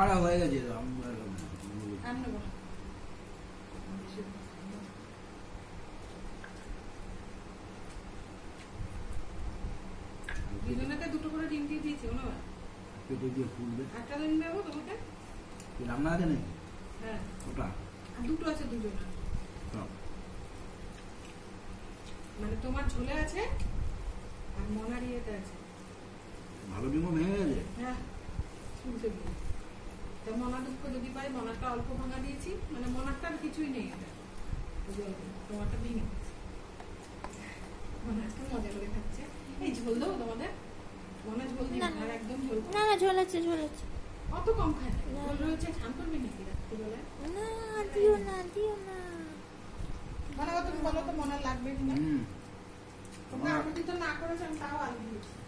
আমারও হয়ে গেছে দুজনেতে দুটো করে ডিম দিয়ে দিয়েছি ওনা পেটে দিয়ে ফুলবে একটা ডিম দেবো তোমাকে রান্না আছে নাকি হ্যাঁ ওটা আর দুটো আছে দুজনে মানে তোমার ঝোলে আছে আর মনার ইয়েতে আছে ভালো ডিমও ভেঙে গেছে হ্যাঁ শুনতে দিয়ে তা মনা দুঃখ যদি পাই মনারটা অল্প ভাঙা দিয়েছি মানে মনারটার কিছুই নেই এটা তোমারটা ভেঙে মনারটা মজা করে খাচ্ছে এই ঝোল দেবো তোমাদের মনে ঝোল দিই আর একদম ঝোল না না ঝোল আছে অত কম খায় ঝোল রয়েছে ছান করবি নাকি রাত্রিবেলা না দিও না মানে তুমি বলো তো মনে লাগবে কিনা তোমরা আগে তো না করেছেন তাও আলু দিয়েছি